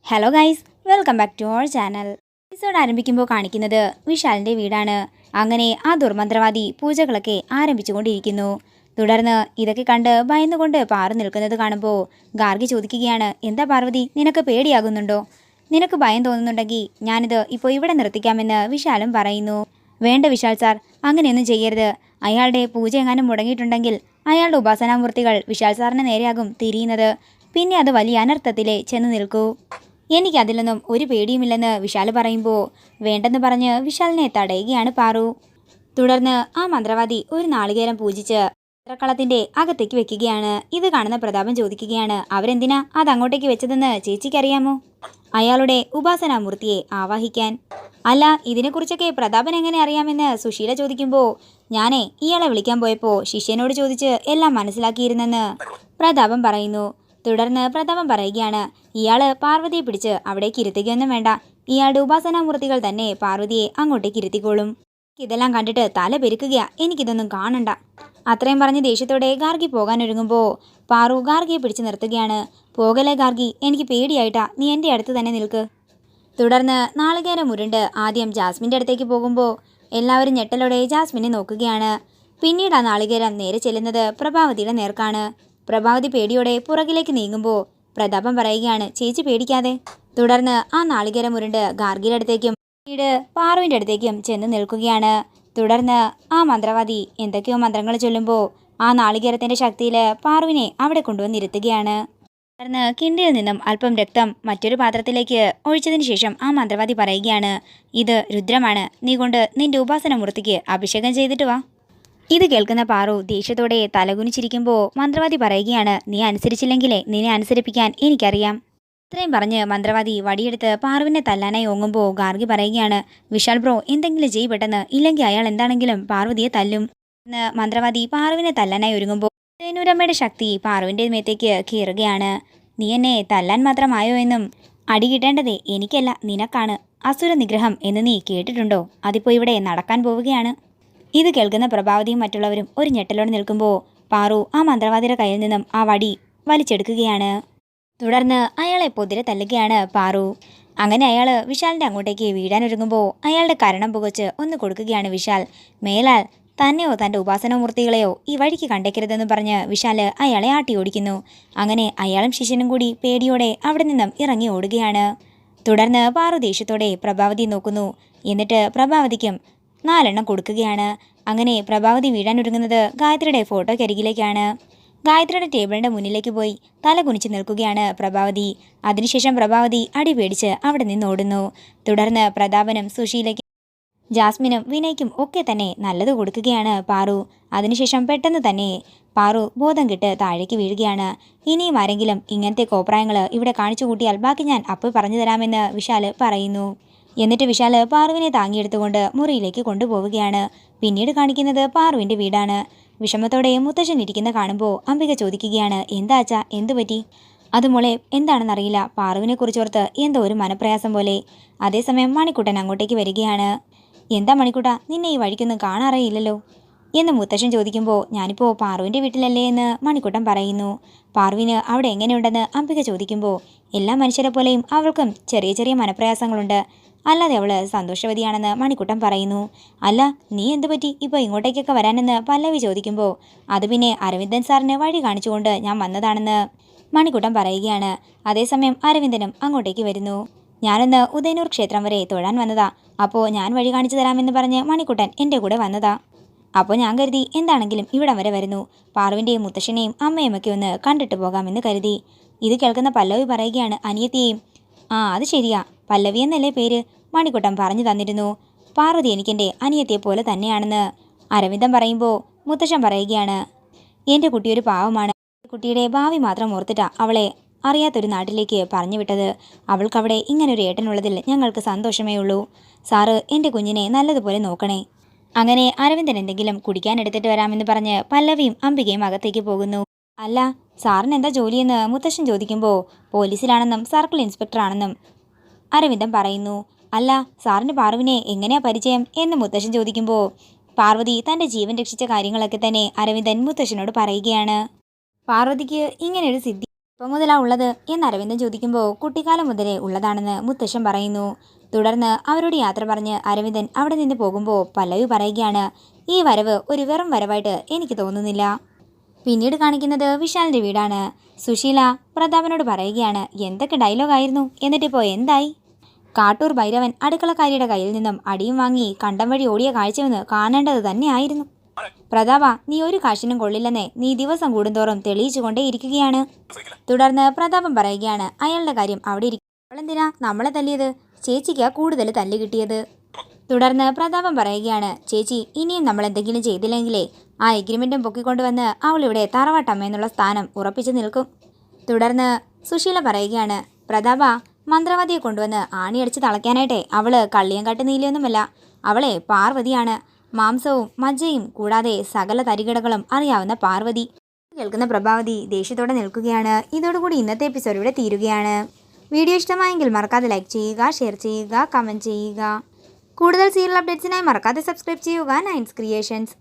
Hello guys, welcome back to our channel. Episode ആരംഭിക്കുമ്പോൾ കാണിക്കുന്നത് വിശാലിൻ്റെ വീടാണ്. അങ്ങനെ ആ ദുർമന്ത്രവാദി പൂജകളൊക്കെ ആരംഭിച്ചുകൊണ്ടിരിക്കുന്നു. തുടർന്ന് ഇതൊക്കെ കണ്ട് ഭയന്നുകൊണ്ട് പാറു നിൽക്കുന്നത് കാണുമ്പോൾ ഗാർഗി ചോദിക്കുകയാണ്, എന്താ പാർവതി, നിനക്ക് പേടിയാകുന്നുണ്ടോ? നിനക്ക് ഭയം തോന്നുന്നുണ്ടെങ്കിൽ ഞാനിത് ഇപ്പോൾ ഇവിടെ നിർത്തിക്കാമെന്ന് വിശാലും പറയുന്നു. വേണ്ട വിശാൽ സാർ, അങ്ങനെയൊന്നും ചെയ്യരുത്. അയാളുടെ പൂജ എങ്ങാനും മുടങ്ങിയിട്ടുണ്ടെങ്കിൽ അയാളുടെ ഉപാസനാമൂർത്തികൾ വിശാൽ സാറിന് നേരെയാകും തിരിയുന്നത്. പിന്നെ അത് വലിയ അനർത്ഥത്തിലേ ചെന്ന് നിൽക്കൂ. എനിക്കതിലൊന്നും ഒരു പേടിയുമില്ലെന്ന് വിശാൽ പറയുമ്പോൾ വേണ്ടെന്ന് പറഞ്ഞ് വിശാലിനെ തടയുകയാണ് പാറു. തുടർന്ന് ആ മന്ത്രവാദി ഒരു നാളികേരം പൂജിച്ച് ചിത്രക്കളത്തിന്റെ അകത്തേക്ക് വെക്കുകയാണ്. ഇത് കാണുന്ന പ്രതാപൻ ചോദിക്കുകയാണ്, അവരെന്തിനാ അത് അങ്ങോട്ടേക്ക് വെച്ചതെന്ന് ചേച്ചിക്കറിയാമോ? അയാളുടെ ഉപാസനാമൂർത്തിയെ ആവാഹിക്കാൻ. അല്ല, ഇതിനെക്കുറിച്ചൊക്കെ പ്രതാപൻ എങ്ങനെ അറിയാമെന്ന് സുശീല ചോദിക്കുമ്പോൾ ഞാനേ ഇയാളെ വിളിക്കാൻ പോയപ്പോൾ ശിഷ്യനോട് ചോദിച്ച് എല്ലാം മനസ്സിലാക്കിയിരുന്നെന്ന് പ്രതാപൻ പറയുന്നു. തുടർന്ന് പ്രതാപൻ പറയുകയാണ്, ഇയാള് പാർവതിയെ പിടിച്ച് അവിടേക്ക് ഇരുത്തുകയൊന്നും വേണ്ട. ഇയാളുടെ ഉപാസനാമൂർത്തികൾ തന്നെ പാർവതിയെ അങ്ങോട്ടേക്ക് ഇരുത്തിക്കോളും. ഇതെല്ലാം കണ്ടിട്ട് തല പെരുക്കുകയാ, എനിക്കിതൊന്നും കാണണ്ട. അത്രയും പറഞ്ഞ് ദേഷ്യത്തോടെ ഗാർഗി പോകാനൊരുങ്ങുമ്പോൾ പാറു ഗാർഗിയെ പിടിച്ച് നിർത്തുകയാണ്. പോകലേ ഗാർഗി, എനിക്ക് പേടിയായിട്ടാ, നീ എൻ്റെ അടുത്ത് തന്നെ നിൽക്ക്. തുടർന്ന് നാളികേരം ഉരുണ്ട് ആദ്യം ജാസ്മിൻ്റെ അടുത്തേക്ക് പോകുമ്പോൾ എല്ലാവരും ഞെട്ടലോടെ ജാസ്മിനെ നോക്കുകയാണ്. പിന്നീട് ആ നാളികേരം നേരെ ചെല്ലുന്നത് പ്രഭാവതിയുടെ നേർക്കാണ്. പ്രഭാവതി പേടിയോടെ പുറകിലേക്ക് നീങ്ങുമ്പോൾ പ്രതാപൻ പറയുകയാണ്, ചേച്ചി പേടിക്കാതെ. തുടർന്ന് ആ നാളികേരം ഉരുണ്ട് ഗാർഗിയുടെ അടുത്തേക്കും പിന്നീട് പാറുവിൻ്റെ അടുത്തേക്കും ചെന്ന് നിൽക്കുകയാണ്. തുടർന്ന് ആ മന്ത്രവാദി എന്തൊക്കെയോ മന്ത്രങ്ങൾ ചൊല്ലുമ്പോൾ ആ നാളികേരത്തിൻ്റെ ശക്തിയിൽ പാറുവിനെ അവിടെ കൊണ്ടുവന്നിരുത്തുകയാണ്. തുടർന്ന് കിണ്ടിയിൽ നിന്നും അല്പം രക്തം മറ്റൊരു പാത്രത്തിലേക്ക് ഒഴിച്ചതിന് ശേഷം ആ മന്ത്രവാദി പറയുകയാണ്, ഇത് രുദ്രമാണ്, നീ കൊണ്ട് നിന്റെ ഉപാസനമൂർത്തിക്ക് അഭിഷേകം ചെയ്തിട്ട് വാ. ഇത് കേൾക്കുന്ന പാറു ദേഷ്യത്തോടെ തലകുനിച്ചിരിക്കുമ്പോൾ മന്ത്രവാദി പറയുകയാണ്, നീ അനുസരിച്ചില്ലെങ്കിലേ നിന്നെ അനുസരിപ്പിക്കാൻ എനിക്കറിയാം. ഇത്രയും പറഞ്ഞ് മന്ത്രവാദി വടിയെടുത്ത് പാറുവിനെ തല്ലാനായി ഓങ്ങുമ്പോൾ ഗാർഗി പറയുകയാണ്, വിശാൽ ബ്രോ എന്തെങ്കിലും ചെയ്യ് പെട്ടെന്ന്, ഇല്ലെങ്കിൽ അയാൾ എന്താണെങ്കിലും പാർവതിയെ തല്ലും എന്ന് മന്ത്രവാദി പാറുവിനെ തല്ലാനായി ഒരുങ്ങുമ്പോൾ തേനൂരമ്മയുടെ ശക്തി പാറുവിൻ്റെ മേത്തേക്ക് കയറുകയാണ്. നീ എന്നെ തല്ലാൻ മാത്രമായോ എന്നും അടി കിട്ടേണ്ടതേ എനിക്കല്ല നിനക്കാണ്. അസുര നിഗ്രഹം എന്ന് നീ കേട്ടിട്ടുണ്ടോ? അതിപ്പോൾ ഇവിടെ നടക്കാൻ പോവുകയാണ്. ഇത് കേൾക്കുന്ന പ്രഭാവതിയും മറ്റുള്ളവരും ഒരു ഞെട്ടലോടെ നിൽക്കുമ്പോൾ പാറു ആ മന്ത്രവാദിയുടെ കയ്യിൽ നിന്നും ആ വടി വലിച്ചെടുക്കുകയാണ്. തുടർന്ന് അയാളെ പൊതിരെ തല്ലുകയാണ് പാറു. അങ്ങനെ അയാൾ വിശാലിൻ്റെ അങ്ങോട്ടേക്ക് വീഴാനൊരുങ്ങുമ്പോൾ അയാളുടെ കരണം പുകച്ച് ഒന്ന് കൊടുക്കുകയാണ് വിശാൽ. മേലാൽ തന്നെയോ തൻ്റെ ഉപാസനമൂർത്തികളെയോ ഈ വഴിക്ക് കണ്ടേക്കരുതെന്ന് പറഞ്ഞ് വിശാൽ അയാളെ ആട്ടി ഓടിക്കുന്നു. അങ്ങനെ അയാളും ശിഷ്യനും കൂടി പേടിയോടെ അവിടെ നിന്നും ഇറങ്ങി ഓടുകയാണ്. തുടർന്ന് പാറു ദേഷ്യത്തോടെ പ്രഭാവതി നോക്കുന്നു. എന്നിട്ട് പ്രഭാവതിക്കും 4 എണ്ണം കൊടുക്കുകയാണ്. അങ്ങനെ പ്രഭാവതി വീഴാനൊരുങ്ങുന്നത് ഗായത്രിയുടെ ഫോട്ടോയ്ക്കരികിലേക്കാണ്. ഗായത്രിയുടെ ടേബിളിൻ്റെ മുന്നിലേക്ക് പോയി തല കുനിച്ച് നിൽക്കുകയാണ് പ്രഭാവതി. അതിനുശേഷം പ്രഭാവതി അടി പേടിച്ച് അവിടെ നിന്ന് ഓടുന്നു. തുടർന്ന് പ്രതാപനും സുശീലയ്ക്കും ജാസ്മിനും വിനയ്ക്കും ഒക്കെ തന്നെ നല്ലത് കൊടുക്കുകയാണ് പാറു. അതിനുശേഷം പെട്ടെന്ന് തന്നെ പാറു ബോധം കെട്ട് താഴേക്ക് വീഴുകയാണ്. ഇനിയും ആരെങ്കിലും ഇങ്ങനത്തെ കോപ്രായങ്ങൾ ഇവിടെ കാണിച്ചു കൂട്ടിയാൽ ബാക്കി ഞാൻ അപ്പോൾ പറഞ്ഞു തരാമെന്ന് വിശാൽ പറയുന്നു. എന്നിട്ട് വിശാൽ പാറുവിനെ താങ്ങിയെടുത്തുകൊണ്ട് മുറിയിലേക്ക് കൊണ്ടുപോവുകയാണ്. പിന്നീട് കാണിക്കുന്നത് പാറുവിൻ്റെ വീടാണ്. വിഷമത്തോടെ മുത്തശ്ശൻ ഇരിക്കുന്ന കാണുമ്പോൾ അംബിക ചോദിക്കുകയാണ്, എന്താ അച്ഛാ, എന്തു പറ്റി? അത് മോളെ എന്താണെന്നറിയില്ല, പാറുവിനെ കുറിച്ചോർത്ത് എന്തോ ഒരു മനപ്രയാസം പോലെ. അതേസമയം മണിക്കുട്ടൻ അങ്ങോട്ടേക്ക് വരികയാണ്. എന്താ മണിക്കുട്ട, നിന്നെ ഈ വഴിക്കൊന്നും കാണാറേയില്ലല്ലോ എന്ന് മുത്തശ്ശൻ ചോദിക്കുമ്പോൾ ഞാനിപ്പോൾ പാറുവിൻ്റെ വീട്ടിലല്ലേ എന്ന് മണിക്കുട്ടൻ പറയുന്നു. പാറുവിന് അവിടെ എങ്ങനെയുണ്ടെന്ന് അംബിക ചോദിക്കുമ്പോൾ എല്ലാ മനുഷ്യരെ പോലെയും അവൾക്കും ചെറിയ ചെറിയ മനപ്രയാസങ്ങളുണ്ട്, അല്ലാതെ അവൾ സന്തോഷവതിയാണെന്ന് മണിക്കുട്ടൻ പറയുന്നു. അല്ല, നീ എന്തു പറ്റി ഇപ്പോൾ ഇങ്ങോട്ടേക്കൊക്കെ വരാനെന്ന് പല്ലവി ചോദിക്കുമ്പോൾ അത് പിന്നെ അരവിന്ദൻ സാറിന് വഴി കാണിച്ചുകൊണ്ട് ഞാൻ വന്നതാണെന്ന് മണിക്കുട്ടൻ പറയുകയാണ്. അതേസമയം അരവിന്ദനും അങ്ങോട്ടേക്ക് വരുന്നു. ഞാനൊന്ന് ഉദയനൂർ ക്ഷേത്രം വരെ തൊഴാൻ വന്നതാ, അപ്പോൾ ഞാൻ വഴി കാണിച്ചു തരാമെന്ന് പറഞ്ഞ് മണിക്കുട്ടൻ എൻ്റെ കൂടെ വന്നതാ. അപ്പോൾ ഞാൻ കരുതി എന്താണെങ്കിലും ഇവിടം വരെ വരുന്നു, പാറുവിൻ്റെയും മുത്തശ്ശനെയും അമ്മയുമൊക്കെ ഒന്ന് കണ്ടിട്ട് പോകാമെന്ന് കരുതി. ഇത് കേൾക്കുന്ന പല്ലവി പറയുകയാണ്, അനിയത്തിയെയും. ആ, അത് ശരിയാ, പല്ലവി എന്നല്ലേ പേര്, മണിക്കുട്ടൻ പറഞ്ഞു തന്നിരുന്നു. പാർവതി എനിക്കെൻ്റെ അനിയത്തിയെ പോലെ തന്നെയാണെന്ന് അരവിന്ദൻ പറയുമ്പോൾ മുത്തശ്ശൻ പറയുകയാണ്, എൻ്റെ കുട്ടിയൊരു പാവമാണ്. കുട്ടിയുടെ ഭാവി മാത്രം ഓർത്തിട്ടാ അവളെ അറിയാത്തൊരു നാട്ടിലേക്ക് പറഞ്ഞു വിട്ടത്. അവൾക്കവിടെ ഇങ്ങനൊരു ഏട്ടനുള്ളതിൽ ഞങ്ങൾക്ക് സന്തോഷമേ ഉള്ളൂ. സാറ് എൻ്റെ കുഞ്ഞിനെ നല്ലതുപോലെ നോക്കണേ. അങ്ങനെ അരവിന്ദൻ എന്തെങ്കിലും കുടിക്കാൻ എടുത്തിട്ട് വരാമെന്ന് പറഞ്ഞ് പല്ലവിയും അംബികയും അകത്തേക്ക് പോകുന്നു. അല്ല, സാറിന് എന്താ ജോലിയെന്ന് മുത്തശ്ശൻ ചോദിക്കുമ്പോൾ പോലീസിലാണെന്നും സർക്കിൾ ഇൻസ്പെക്ടറാണെന്നും അരവിന്ദൻ പറയുന്നു. അല്ല, സാറിന് പാർവിനെ എങ്ങനെയാ പരിചയം എന്ന് മുത്തശ്ശൻ ചോദിക്കുമ്പോൾ പാർവതി തൻ്റെ ജീവൻ രക്ഷിച്ച കാര്യങ്ങളൊക്കെ തന്നെ അരവിന്ദൻ മുത്തശ്ശനോട് പറയുകയാണ്. പാർവതിക്ക് ഇങ്ങനെയൊരു സിദ്ധി ഇപ്പം മുതലാ ഉള്ളത് എന്ന് അരവിന്ദൻ ചോദിക്കുമ്പോൾ കുട്ടിക്കാലം മുതലേ ഉള്ളതാണെന്ന് മുത്തശ്ശൻ പറയുന്നു. തുടർന്ന് അവരോട് യാത്ര പറഞ്ഞ് അരവിന്ദൻ അവിടെ നിന്ന് പോകുമ്പോൾ പല്ലവി പറയുകയാണ്, ഈ വരവ് ഒരു വെറും വരവായിട്ട് എനിക്ക് തോന്നുന്നില്ല. പിന്നീട് കാണിക്കുന്നത് വിശാലിൻ്റെ വീടാണ്. സുശീല പ്രതാപനോട് പറയുകയാണ്, എന്തൊക്കെ ഡയലോഗായിരുന്നു, എന്നിട്ടിപ്പോൾ എന്തായി? കാട്ടൂർ ഭൈരവൻ അടുക്കളക്കാരിയുടെ കയ്യിൽ നിന്നും അടിയും വാങ്ങി കണ്ടം വഴി ഓടിയ കാഴ്ചയൊന്ന് കാണേണ്ടത് തന്നെയായിരുന്നു. പ്രതാപ, നീ ഒരു കാശിനും കൊള്ളില്ലെന്നേ നീ ദിവസം കൂടുന്തോറും തെളിയിച്ചുകൊണ്ടേ ഇരിക്കുകയാണ്. തുടർന്ന് പ്രതാപം പറയുകയാണ്, അയാളുടെ കാര്യം അവിടെ ഇരിക്കും, അവളെന്തിനാ നമ്മളെ തല്ലിയത്? ചേച്ചിക്ക് കൂടുതൽ തല്ല് കിട്ടിയത്. തുടർന്ന് പ്രതാപം പറയുകയാണ്, ചേച്ചി ഇനിയും നമ്മൾ എന്തെങ്കിലും ചെയ്തില്ലെങ്കിലേ ആ എഗ്രിമെൻറ്റും പൊക്കിക്കൊണ്ടുവന്ന് അവളിവിടെ തറവാട്ടമ്മയെന്നുള്ള സ്ഥാനം ഉറപ്പിച്ചു നിൽക്കും. തുടർന്ന് സുശീല പറയുകയാണ്, പ്രതാപ മന്ത്രവാദിയെ കൊണ്ടുവന്ന് ആണിയടിച്ച് തളയ്ക്കാനായിട്ടെ അവള് കള്ളിയം കാട്ട് നീലിയൊന്നുമല്ല, അവളെ പാർവതിയാണ്. മാംസവും മജ്ജയും കൂടാതെ സകല തരികിടകളും അറിയാവുന്ന പാർവതി. കേൾക്കുന്ന പ്രഭാവതി ദേഷ്യത്തോടെ നിൽക്കുകയാണ്. ഇതോടുകൂടി ഇന്നത്തെ എപ്പിസോഡ് ഇവിടെ തീരുകയാണ്. വീഡിയോ ഇഷ്ടമായെങ്കിൽ മറക്കാതെ ലൈക്ക് ചെയ്യുക, ഷെയർ ചെയ്യുക, കമൻറ്റ് ചെയ്യുക. കൂടുതൽ സീരിയൽ അപ്ഡേറ്റ്സിനായി മറക്കാതെ സബ്സ്ക്രൈബ് ചെയ്യുക നയൻസ് ക്രിയേഷൻസ്.